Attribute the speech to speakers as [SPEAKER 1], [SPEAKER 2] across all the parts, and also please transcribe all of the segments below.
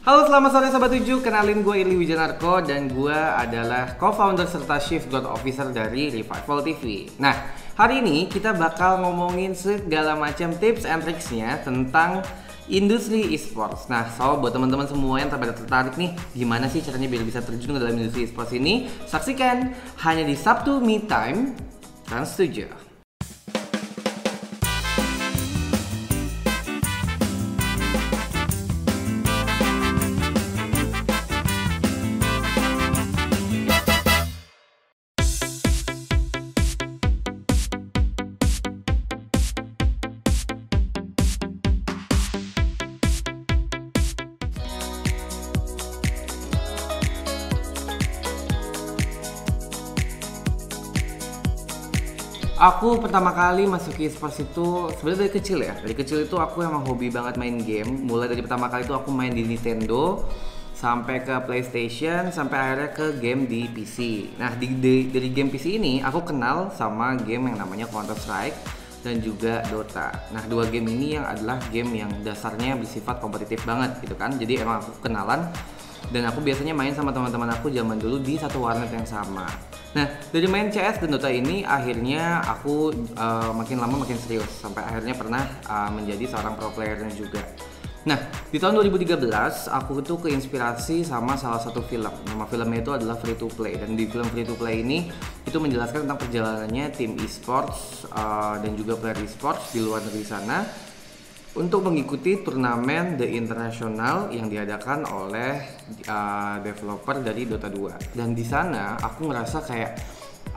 [SPEAKER 1] Halo, selamat sore Sobat 7, kenalin gue Irli Wijanarko dan gue adalah co-founder serta Chief Growth Officer dari Revival TV. Nah, hari ini kita bakal ngomongin segala macam tips and tricksnya tentang industri esports. Nah, so buat teman-teman semua yang tertarik nih, gimana sih caranya biar bisa terjun ke dalam industri esports ini? Saksikan hanya di Sabtu Me Time Trans 7. Aku pertama kali masuk esports itu sebenarnya dari kecil ya. Dari kecil itu aku emang hobi banget main game. Mulai dari pertama kali itu aku main di Nintendo, sampai ke PlayStation, sampai akhirnya ke game di PC. Nah, dari game PC ini aku kenal sama game yang namanya Counter Strike dan juga Dota. Nah, dua game ini yang adalah game yang dasarnya bersifat kompetitif banget gitu kan. Jadi emang aku kenalan dan aku biasanya main sama teman-teman aku zaman dulu di satu warnet yang sama. Nah, dari main CS dan Dota ini akhirnya aku makin lama makin serius sampai akhirnya pernah menjadi seorang pro playernya juga. Nah, di tahun 2013 aku itu keinspirasi sama salah satu film. Nama filmnya itu adalah Free to Play, dan di film Free to Play ini itu menjelaskan tentang perjalanannya tim esports dan juga player esports di luar negeri sana untuk mengikuti turnamen The International yang diadakan oleh developer dari Dota 2. Dan di sana aku ngerasa kayak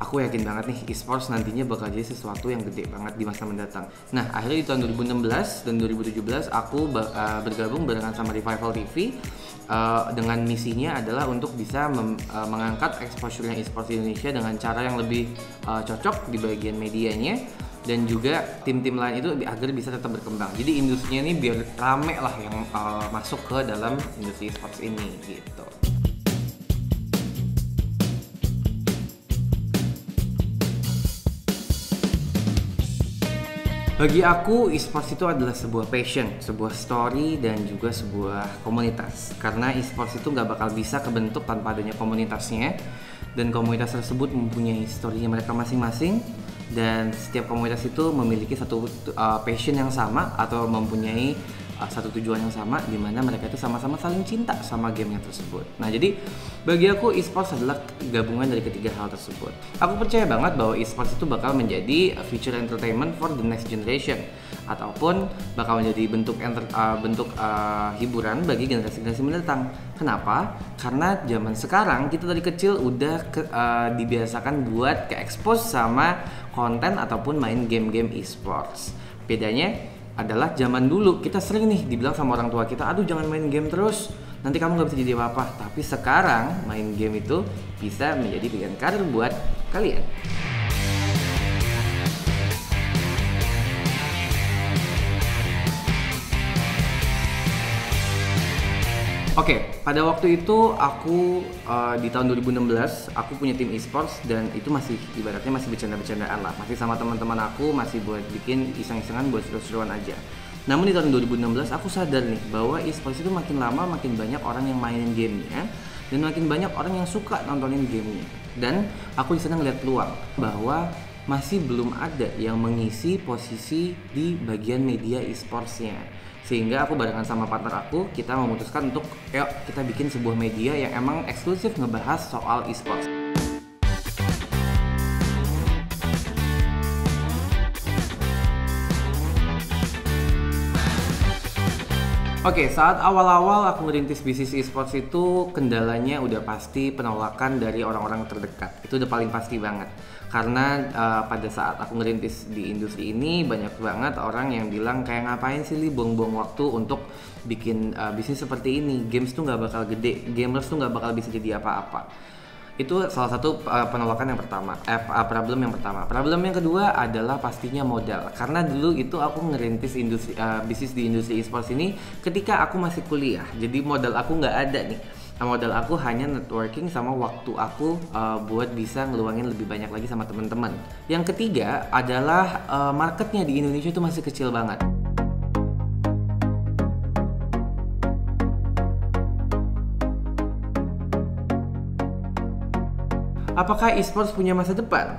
[SPEAKER 1] aku yakin banget nih esports nantinya bakal jadi sesuatu yang gede banget di masa mendatang. Nah, akhirnya di tahun 2016 dan 2017 aku bergabung barengan sama Revival TV dengan misinya adalah untuk bisa mengangkat exposure-nya esports di Indonesia dengan cara yang lebih cocok di bagian medianya dan juga tim-tim lain itu agar bisa tetap berkembang. Jadi industrinya ini biar rame lah yang masuk ke dalam industri esports ini gitu. Bagi aku, esports itu adalah sebuah passion, sebuah story, dan juga sebuah komunitas. Karena esports itu nggak bakal bisa kebentuk tanpa adanya komunitasnya, dan komunitas tersebut mempunyai historinya mereka masing-masing, dan setiap komunitas itu memiliki satu passion yang sama atau mempunyai satu tujuan yang sama, di mana mereka itu sama-sama saling cinta sama gamenya tersebut. Nah, jadi bagi aku esports adalah gabungan dari ketiga hal tersebut. Aku percaya banget bahwa esports itu bakal menjadi future entertainment for the next generation, ataupun bakal menjadi bentuk hiburan bagi generasi-generasi mendatang. Kenapa? Karena zaman sekarang kita dari kecil udah dibiasakan buat ke-expose sama konten ataupun main game-game esports. Bedanya adalah zaman dulu kita sering nih dibilang sama orang tua kita, aduh jangan main game terus, nanti kamu gak bisa jadi apa-apa. Tapi sekarang main game itu bisa menjadi pilihan karir buat kalian. Oke, pada waktu itu aku di tahun 2016 aku punya tim esports, dan itu masih ibaratnya masih bercanda-bercandaan lah, masih sama teman-teman aku, masih buat bikin iseng-isengan buat seru-seruan aja. Namun di tahun 2016 aku sadar nih bahwa esports itu makin lama makin banyak orang yang mainin gamenya, dan makin banyak orang yang suka nontonin gamenya. Dan aku di sana ngeliat peluang bahwa masih belum ada yang mengisi posisi di bagian media esportsnya. Sehingga aku barengan sama partner aku, kita memutuskan untuk yuk kita bikin sebuah media yang emang eksklusif ngebahas soal esports. Oke, saat awal-awal aku ngerintis bisnis esports itu kendalanya udah pasti penolakan dari orang-orang terdekat. Itu udah paling pasti banget. Karena pada saat aku ngerintis di industri ini banyak banget orang yang bilang kayak ngapain sih Li buang-buang waktu untuk bikin bisnis seperti ini. Games tuh nggak bakal gede, gamers tuh nggak bakal bisa jadi apa-apa. Itu salah satu penolakan yang pertama, problem yang pertama. Problem yang kedua adalah pastinya modal. Karena dulu itu aku ngerintis bisnis di industri esports ini ketika aku masih kuliah. Jadi modal aku nggak ada nih. Modal aku hanya networking sama waktu aku buat bisa ngeluangin lebih banyak lagi sama teman-teman. Yang ketiga adalah marketnya di Indonesia itu masih kecil banget. Apakah esports punya masa depan?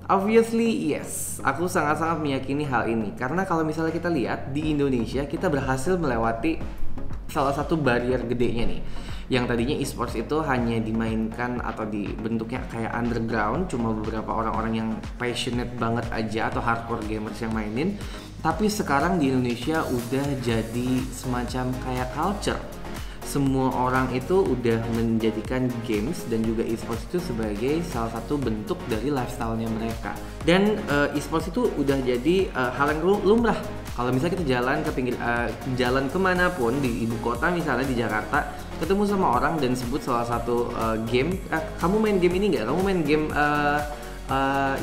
[SPEAKER 1] Obviously yes, aku sangat-sangat meyakini hal ini. Karena kalau misalnya kita lihat di Indonesia, kita berhasil melewati salah satu barrier gedenya nih. Yang tadinya esports itu hanya dimainkan atau dibentuknya kayak underground, cuma beberapa orang-orang yang passionate banget aja atau hardcore gamers yang mainin. Tapi sekarang di Indonesia udah jadi semacam kayak culture. Semua orang itu udah menjadikan games dan juga esports itu sebagai salah satu bentuk dari lifestyle-nya mereka. Dan esports itu udah jadi hal yang lumrah. Kalau misalnya kita jalan ke pinggir jalan kemanapun di ibu kota, misalnya di Jakarta, ketemu sama orang dan sebut salah satu game, kamu main game ini nggak? Kamu main game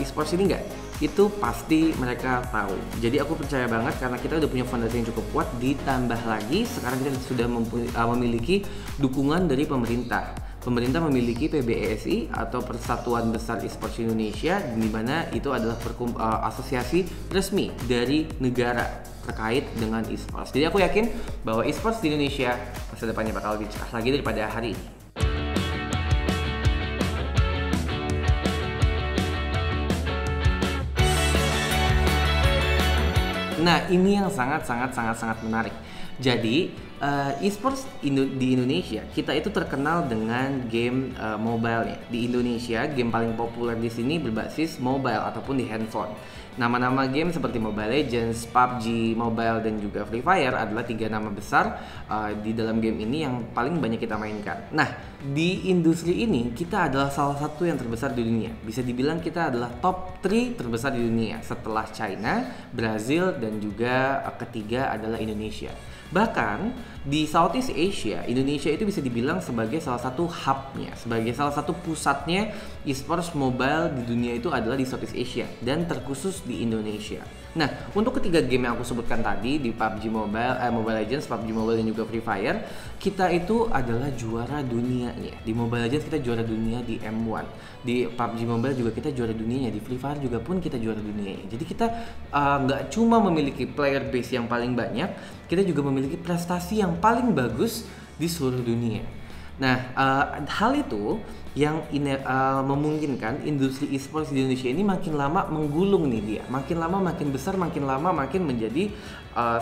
[SPEAKER 1] esports ini nggak? Itu pasti mereka tahu. Jadi aku percaya banget karena kita udah punya fondasi yang cukup kuat, ditambah lagi sekarang kita sudah memiliki dukungan dari pemerintah. Pemerintah memiliki PBESI atau Persatuan Besar Esports Indonesia, di mana itu adalah asosiasi resmi dari negara terkait dengan esports. Jadi aku yakin bahwa esports di Indonesia masa depannya bakal lebih cerah lagi daripada hari ini. Nah, ini yang sangat menarik. Jadi, esports di Indonesia, kita itu terkenal dengan game mobile-nya. Di Indonesia, game paling populer di sini berbasis mobile ataupun di handphone. Nama-nama game seperti Mobile Legends, PUBG Mobile, dan juga Free Fire adalah 3 nama besar di dalam game ini yang paling banyak kita mainkan. Nah, di industri ini kita adalah salah satu yang terbesar di dunia. Bisa dibilang kita adalah top 3 terbesar di dunia setelah China, Brazil, dan juga ketiga adalah Indonesia. Bahkan di Southeast Asia, Indonesia itu bisa dibilang sebagai salah satu hubnya, sebagai salah satu pusatnya esports mobile di dunia itu adalah di Southeast Asia dan terkhusus di Indonesia. Nah, untuk ketiga game yang aku sebutkan tadi di PUBG Mobile, Mobile Legends, PUBG Mobile, dan juga Free Fire, kita itu adalah juara dunianya. Di Mobile Legends kita juara dunia di M1, di PUBG Mobile juga kita juara dunianya, di Free Fire juga pun kita juara dunianya. Jadi kita nggak cuma memiliki player base yang paling banyak, kita juga memiliki prestasi yang paling bagus di seluruh dunia. Nah, hal itu yang memungkinkan industri esports di Indonesia ini makin lama menggulung nih dia. Makin lama makin besar, makin lama makin menjadi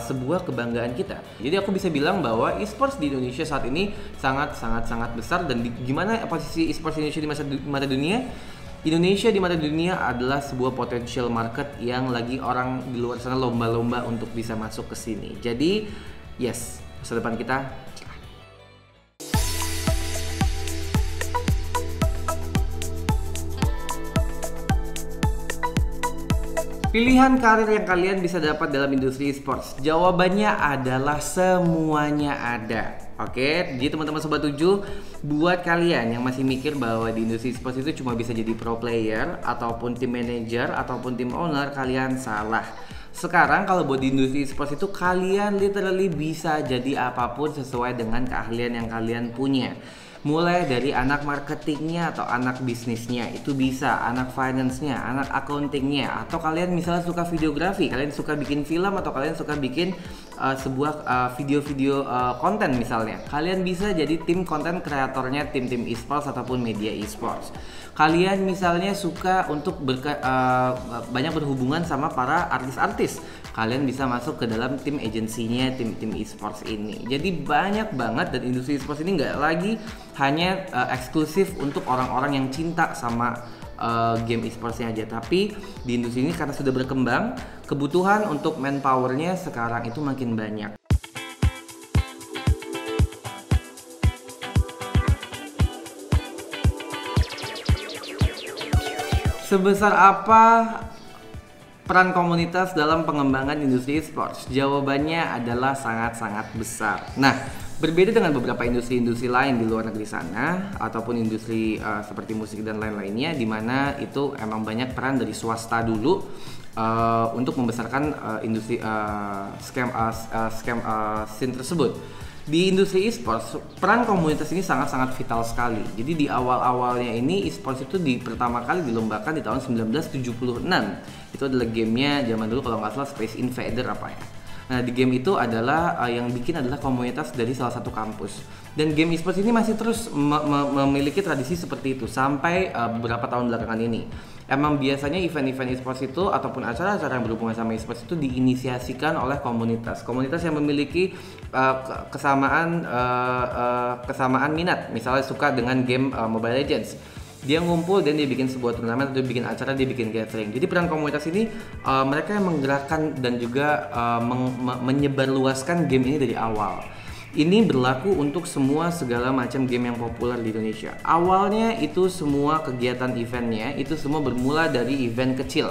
[SPEAKER 1] sebuah kebanggaan kita. Jadi aku bisa bilang bahwa esports di Indonesia saat ini sangat besar. Dan gimana posisi esports Indonesia di mata dunia? Indonesia di mata dunia adalah sebuah potential market yang lagi orang di luar sana lomba-lomba untuk bisa masuk ke sini. Jadi, yes, masa depan kita cerah. Pilihan karir yang kalian bisa dapat dalam industri esports, jawabannya adalah semuanya ada. Oke, jadi teman-teman Sobat 7, buat kalian yang masih mikir bahwa di industri esports itu cuma bisa jadi pro player ataupun tim manager ataupun tim owner, kalian salah. Sekarang kalau buat di industri esports itu kalian literally bisa jadi apapun sesuai dengan keahlian yang kalian punya. Mulai dari anak marketingnya atau anak bisnisnya, itu bisa, anak finance-nya, anak accounting-nya, atau kalian misalnya suka videografi, kalian suka bikin film, atau kalian suka bikin sebuah video-video konten misalnya. Kalian bisa jadi tim konten kreatornya tim-tim esports ataupun media esports. Kalian misalnya suka untuk banyak berhubungan sama para artis-artis, kalian bisa masuk ke dalam tim agensinya tim esports ini. Jadi banyak banget, dan industri esports ini nggak lagi hanya eksklusif untuk orang-orang yang cinta sama game esportsnya aja, tapi di industri ini karena sudah berkembang, kebutuhan untuk manpowernya sekarang itu makin banyak. Sebesar apa peran komunitas dalam pengembangan industri esports? Jawabannya adalah sangat besar. Nah, berbeda dengan beberapa industri-industri lain di luar negeri sana ataupun industri seperti musik dan lain-lainnya, di mana itu emang banyak peran dari swasta dulu untuk membesarkan industri scene tersebut. Di industri esports, peran komunitas ini sangat vital sekali. Jadi di awal-awalnya ini esports itu pertama kali dilombakan di tahun 1976. Itu adalah gamenya zaman dulu kalau nggak salah Space Invader apa ya. Nah, di game itu adalah yang bikin adalah komunitas dari salah satu kampus. Dan game e-sports ini masih terus memiliki tradisi seperti itu sampai beberapa tahun belakangan ini. Emang biasanya event-event e-sports itu ataupun acara-acara yang berhubungan sama e-sports itu diinisiasikan oleh komunitas yang memiliki kesamaan minat. Misalnya suka dengan game Mobile Legends, dia ngumpul dan dia bikin sebuah turnamen atau bikin acara, dia bikin gathering. Jadi peran komunitas ini mereka yang menggerakkan dan juga menyebarluaskan game ini dari awal. Ini berlaku untuk segala macam game yang populer di Indonesia. Awalnya itu semua kegiatan eventnya itu semua bermula dari event kecil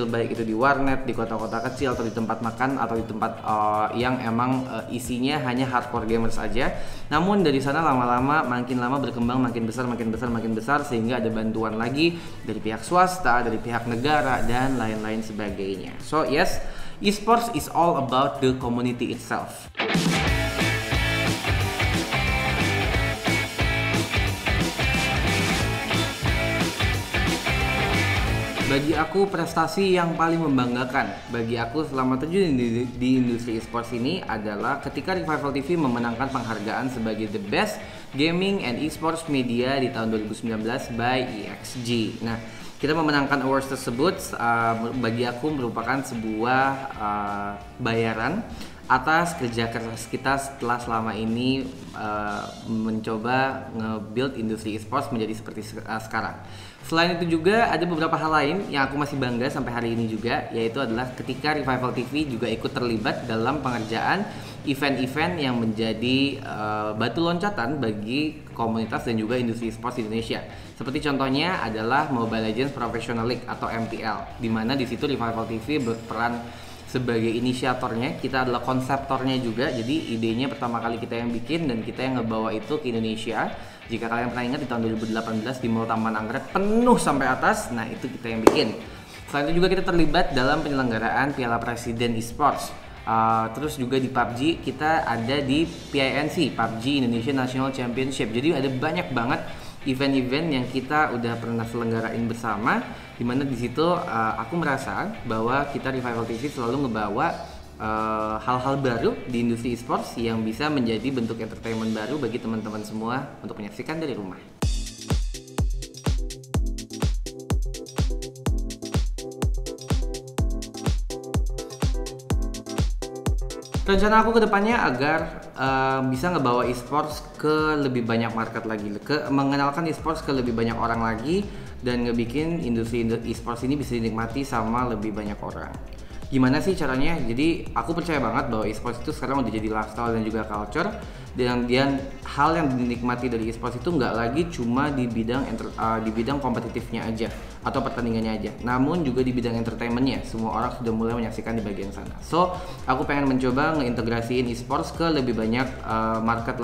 [SPEAKER 1] baik itu di warnet, di kota-kota kecil atau di tempat makan atau di tempat yang emang isinya hanya hardcore gamers aja. Namun dari sana lama-lama makin lama berkembang, makin besar sehingga ada bantuan lagi dari pihak swasta, dari pihak negara dan lain-lain sebagainya. So yes, esports is all about the community itself. Bagi aku prestasi yang paling membanggakan bagi aku selama terjun di industri esports ini adalah ketika Revival TV memenangkan penghargaan sebagai The Best Gaming and Esports Media di tahun 2019 by EXG. Nah, kita memenangkan awards tersebut bagi aku merupakan sebuah bayaran atas kerja keras kita setelah selama ini mencoba nge-build industri esports menjadi seperti sekarang. Selain itu juga ada beberapa hal lain yang aku masih bangga sampai hari ini juga, yaitu adalah ketika Revival TV juga ikut terlibat dalam pengerjaan event-event yang menjadi batu loncatan bagi komunitas dan juga industri esports di Indonesia. Seperti contohnya adalah Mobile Legends Professional League atau MPL, di mana di situ Revival TV berperan sebagai inisiatornya, kita adalah konseptornya juga. Jadi idenya pertama kali kita yang bikin dan kita yang ngebawa itu ke Indonesia. Jika kalian pernah ingat di tahun 2018 di Mall Taman Anggrek penuh sampai atas, nah itu kita yang bikin. Selain itu juga kita terlibat dalam penyelenggaraan Piala Presiden Esports. Terus juga di PUBG kita ada di PINC, PUBG Indonesia National Championship. Jadi ada banyak banget event-event yang kita udah pernah selenggarain bersama, dimana di situ aku merasa bahwa kita Revival TV selalu ngebawa hal-hal baru di industri esports yang bisa menjadi bentuk entertainment baru bagi teman-teman semua untuk menyaksikan dari rumah. Rencana aku ke depannya agar bisa ngebawa esports ke lebih banyak market lagi, mengenalkan esports ke lebih banyak orang lagi, dan ngebikin industri esports ini bisa dinikmati sama lebih banyak orang. Gimana sih caranya? Jadi aku percaya banget bahwa esports itu sekarang udah jadi lifestyle dan juga culture, dan hal yang dinikmati dari esports itu nggak lagi cuma di bidang kompetitifnya aja atau pertandingannya aja, namun juga di bidang entertainmentnya. Semua orang sudah mulai menyaksikan di bagian sana. So aku pengen mencoba ngeintegrasiin esports ke lebih banyak market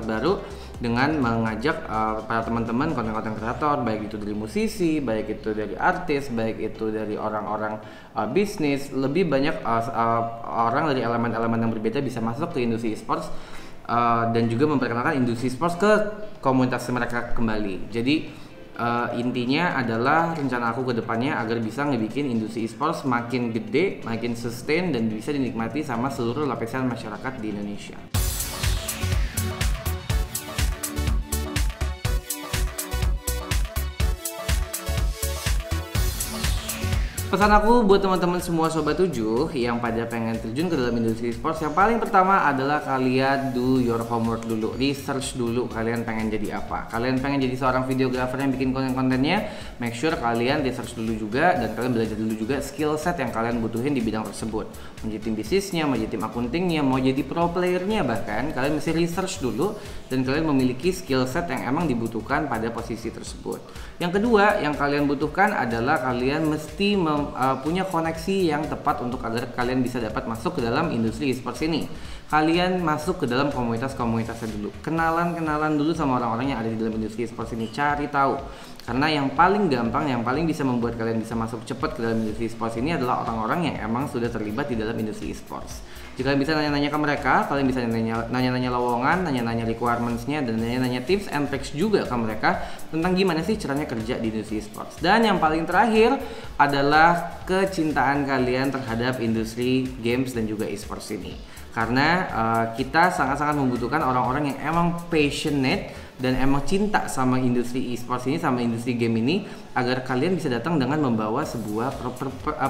[SPEAKER 1] baru, dengan mengajak para teman-teman konten-konten kreator, baik itu dari musisi, baik itu dari artis, baik itu dari orang-orang bisnis, lebih banyak orang dari elemen-elemen yang berbeda bisa masuk ke industri esports dan juga memperkenalkan industri esports ke komunitas mereka kembali. Jadi intinya adalah rencana aku ke depannya agar bisa ngebikin industri esports makin gede, makin sustain, dan bisa dinikmati sama seluruh lapisan masyarakat di Indonesia. Pesan aku buat teman-teman semua Sobat 7 yang pada pengen terjun ke dalam industri esports, yang paling pertama adalah kalian do your homework dulu, research dulu kalian pengen jadi apa. Kalian pengen jadi seorang videographer yang bikin konten-kontennya, make sure kalian research dulu juga, dan kalian belajar dulu juga skill set yang kalian butuhin di bidang tersebut. Mau jadi tim bisnisnya, mau jadi tim akuntingnya, mau jadi pro playernya, bahkan kalian mesti research dulu dan kalian memiliki skill set yang emang dibutuhkan pada posisi tersebut. Yang kedua yang kalian butuhkan adalah kalian mesti punya koneksi yang tepat untuk agar kalian bisa dapat masuk ke dalam industri esports ini. Kalian masuk ke dalam komunitasnya dulu, kenalan dulu sama orang-orang yang ada di dalam industri esports ini, cari tahu. Karena yang paling gampang, yang paling bisa membuat kalian bisa masuk cepat ke dalam industri esports ini adalah orang-orang yang emang sudah terlibat di dalam industri esports. Jika kalian bisa nanya-nanya ke mereka, kalian bisa nanya-nanya lowongan, nanya-nanya requirements-nya, dan nanya-nanya tips and tricks juga ke mereka tentang gimana sih caranya kerja di industri esports. Dan yang paling terakhir adalah kecintaan kalian terhadap industri games dan juga esports ini. Karena kita sangat-sangat membutuhkan orang-orang yang emang passionate dan emang cinta sama industri esports ini, sama industri game ini, agar kalian bisa datang dengan membawa sebuah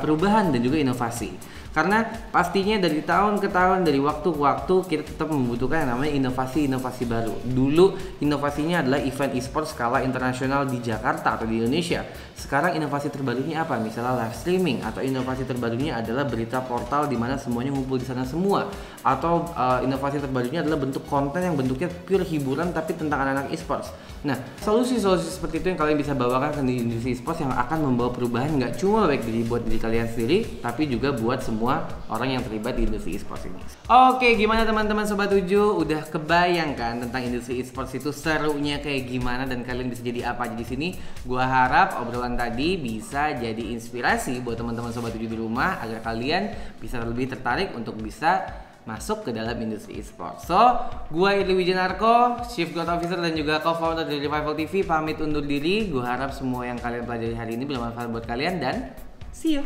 [SPEAKER 1] perubahan dan juga inovasi. Karena pastinya dari tahun ke tahun, dari waktu ke waktu, kita tetap membutuhkan yang namanya inovasi-inovasi baru. Dulu inovasinya adalah event esports skala internasional di Jakarta atau di Indonesia. Sekarang inovasi terbarunya apa? Misalnya live streaming, atau inovasi terbarunya adalah berita portal di mana semuanya ngumpul di sana semua. Atau inovasi terbarunya adalah bentuk konten yang bentuknya pure hiburan tapi tentang anak-anak esports. Nah, solusi-solusi seperti itu yang kalian bisa bawakan ke industri esports yang akan membawa perubahan nggak cuma baik buat diri kalian sendiri, tapi juga buat semua orang yang terlibat di industri esports ini. Oke, gimana teman-teman Sobat 7? Udah kebayangkan tentang industri esports itu serunya kayak gimana dan kalian bisa jadi apa aja di sini? Gua harap obrolan tadi bisa jadi inspirasi buat teman-teman Sobat 7 di rumah agar kalian bisa lebih tertarik untuk bisa masuk ke dalam industri esports. So, gua Irli Wijanarko, Chief Growth Officer dan juga co-founder dari Revival TV, pamit undur diri. Gua harap semua yang kalian pelajari hari ini bermanfaat buat kalian dan see you.